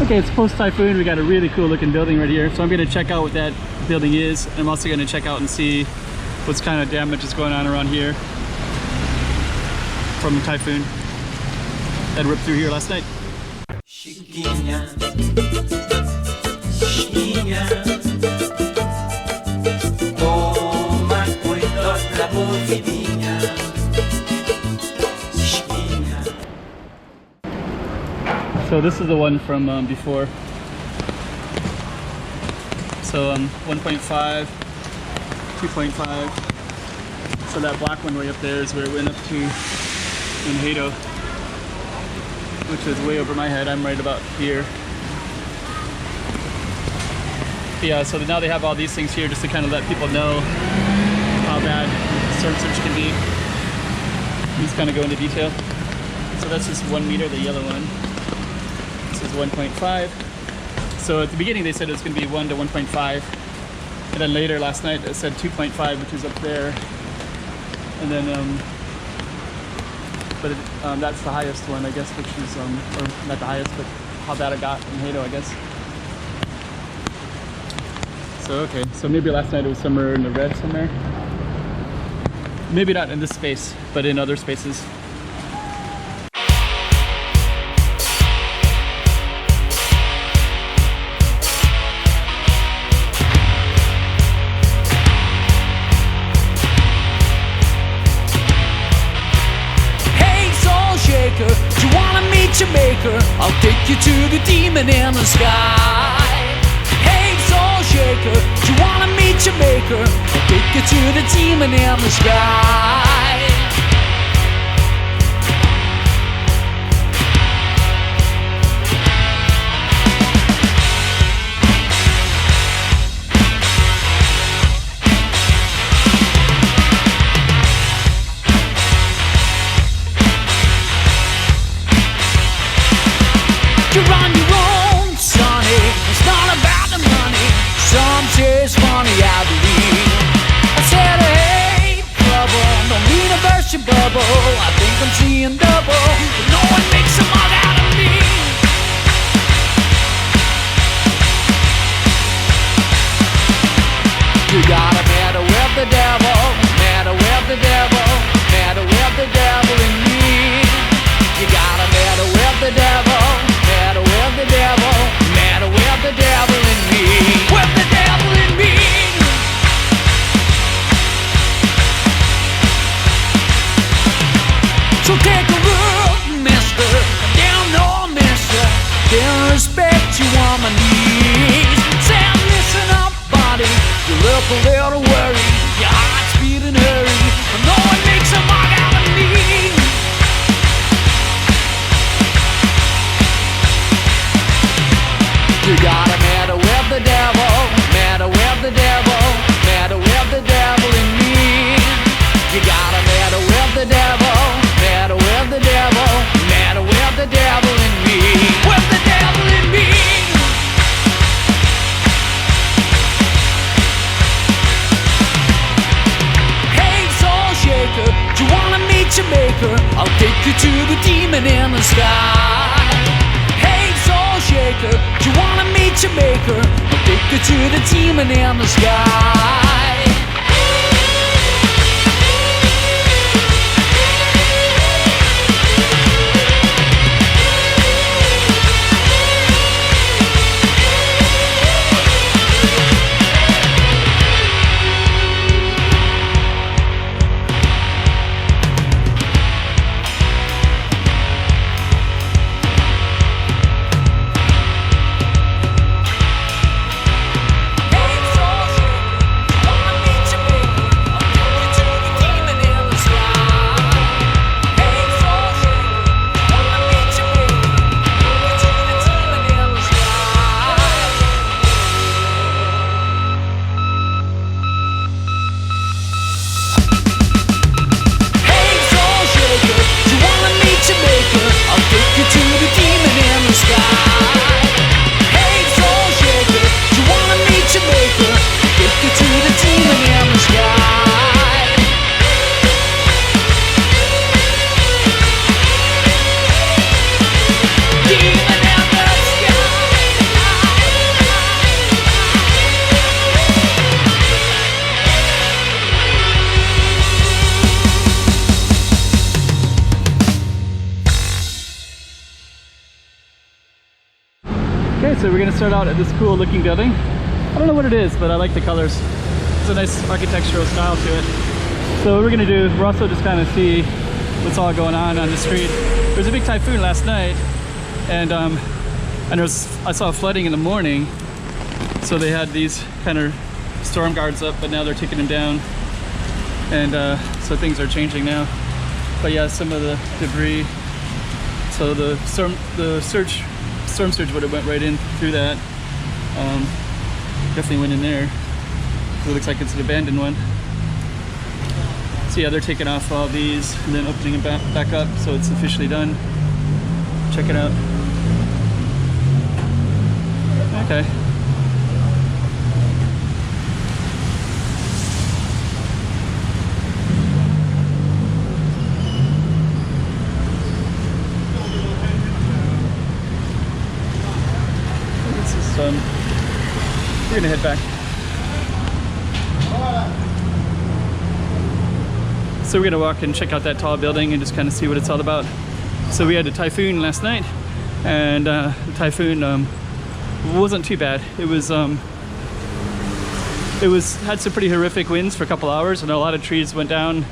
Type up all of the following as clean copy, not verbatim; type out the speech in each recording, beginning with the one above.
Okay, it's post-typhoon. We got a really cool looking building right here. So I'm gonna check out what that building is. I'm also gonna check out and see what's kind of damage is going on around here from the typhoon that ripped through here last night. Chiquinha, Chiquinha, toma cuidado da movidinha, Chiquinha. So this is the one from before. So 1.5, 2.5. So that black one way up there is where it went up to in Hado, which is way over my head. I'm right about here. But yeah, so now they have all these things here just to kind of let people know how bad storm surge can be. These kind of go into detail. So that's just 1 meter, the yellow one. This is 1.5. So at the beginning they said it was going to be 1 to 1.5. And then later last night it said 2.5, which is up there. And then, that's the highest one, I guess, which is, or not the highest, but how bad it got in Hado, I guess. So, okay, so maybe last night it was somewhere in the red somewhere. Maybe not in this space, but in other spaces. Do you wanna meet your maker? I'll take you to the demon in the sky. Hey, soul shaker, do you wanna meet your maker? I'll take you to the demon in the sky. You're on your own, sonny. It's not about the money. Some say it's funny, I believe. I said, hey, trouble, don't mean to burst your bubble. I think I'm seeing double, but no one makes a mug out of me. You gotta matter with the devil, matter with the devil, matter with the devil in me. You gotta matter with the devil. Matter with the devil, matter with the devil in me, with the devil in me. So take a look, mister, down no mister, then respect you on my knees. Say, listen up, buddy, you look a little worried, your heart's beating hurry, but no one makes a mark out of me. You gotta matter with the devil, matter with the devil, matter with the devil in me. You gotta matter with the devil, matter with the devil, matter with the devil in me, with the devil in me. Hey, soul shaker, do you wanna meet your maker? I'll take you to the demon in the sky. Shaker, do you wanna meet your maker? I'll take you to the demon in the sky. Okay, so we're gonna start out at this cool looking building. I don't know what it is, but I like the colors. It's a nice architectural style to it. So what we're gonna do, we're also just kind of see what's all going on the street. There was a big typhoon last night, and I saw flooding in the morning. So they had these kind of storm guards up, but now they're taking them down. And so things are changing now. But yeah, some of the debris. So the storm surge would have went right in through that. Definitely went in there. It looks like it's an abandoned one. So yeah, they're taking off all these and then opening it back up, so it's officially done. Check it out. Okay. We're gonna head back. So we're gonna walk and check out that tall building and just kind of see what it's all about. So we had a typhoon last night, and the typhoon wasn't too bad. It had some pretty horrific winds for a couple hours, and a lot of trees went down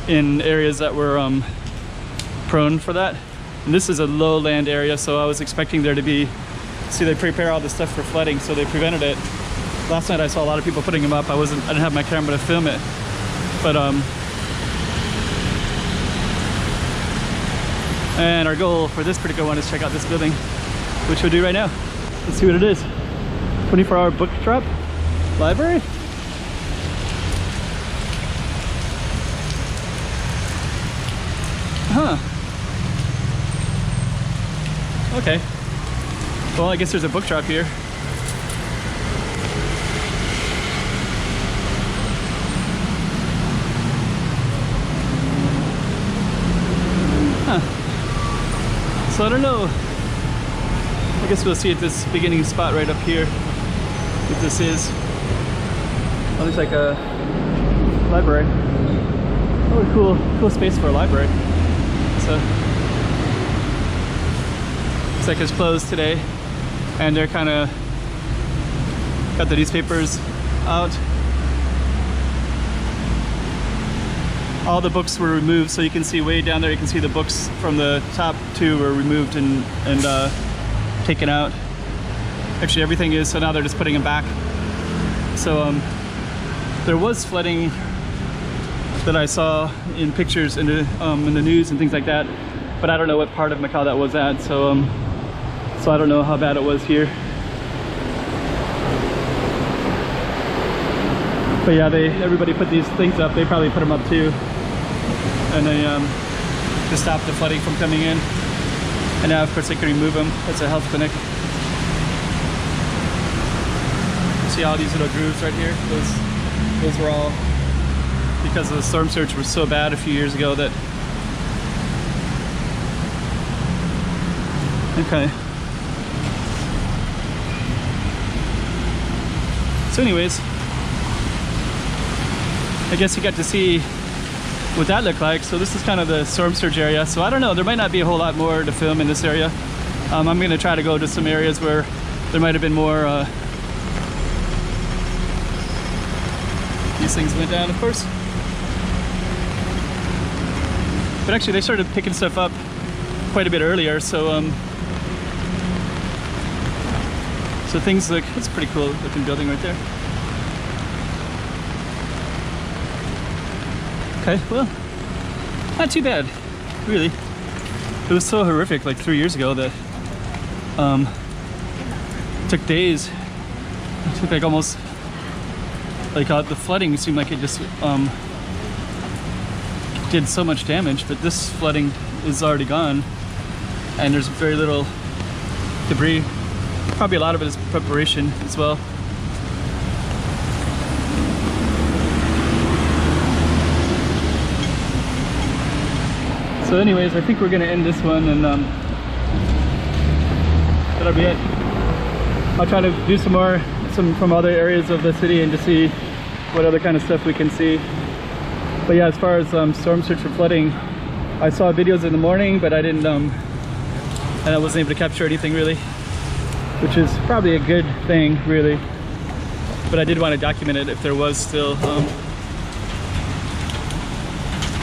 in areas that were prone for that. And this is a lowland area, so I was expecting there to be. See, they prepare all this stuff for flooding, so they prevented it. Last night I saw a lot of people putting them up. I didn't have my camera to film it, but and our goal for this particular one is check out this building, which we'll do right now. Let's see what it is. 24-hour book drop library. Huh. Okay. Well, I guess there's a book drop here. Huh. So I don't know. I guess we'll see at this beginning spot right up here what this is. It looks like a library. Oh, cool space for a library. So looks like it's closed today. And they're kind of got the newspapers out. All the books were removed, so you can see way down there, you can see the books from the top two were removed and taken out. Actually, everything is, so now they're just putting them back. So there was flooding that I saw in pictures in the news and things like that, but I don't know what part of Macau that was at. So I don't know how bad it was here. But yeah, everybody put these things up. They probably put them up too. And they to stop the flooding from coming in. And now of course they can remove them. That's a health clinic. You see all these little grooves right here? Those were all because the storm surge was so bad a few years ago that. Okay. So anyways, I guess you got to see what that looked like. So this is kind of the storm surge area. So I don't know, there might not be a whole lot more to film in this area. I'm going to try to go to some areas where there might have been more. These things went down, of course. But actually they started picking stuff up quite a bit earlier. So so things look, it's a pretty cool looking building right there. Okay, well, not too bad, really. It was so horrific like 3 years ago that it took days. It took like almost, like the flooding seemed like it just did so much damage, but this flooding is already gone and there's very little debris. Probably a lot of it is preparation as well. So anyways, I think we're gonna end this one, and that'll be it. I'll try to do some from other areas of the city and to see what other kind of stuff we can see. But yeah, as far as storm surge for flooding, I saw videos in the morning, but I didn't and I wasn't able to capture anything really. which is probably a good thing, really. But I did want to document it if there was still.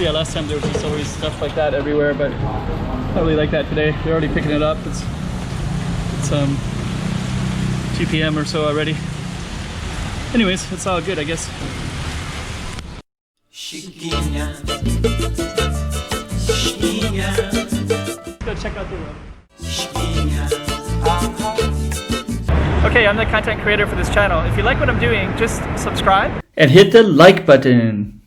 Yeah, last time there was just always stuff like that everywhere, but not really like that today. They're already picking it up. It's 2 p.m. or so already. Anyways, it's all good, I guess. Chiquinha, Chiquinha, Go check out the road. Chiquinha, Okay, I'm the content creator for this channel. If you like what I'm doing, just subscribe and hit the like button.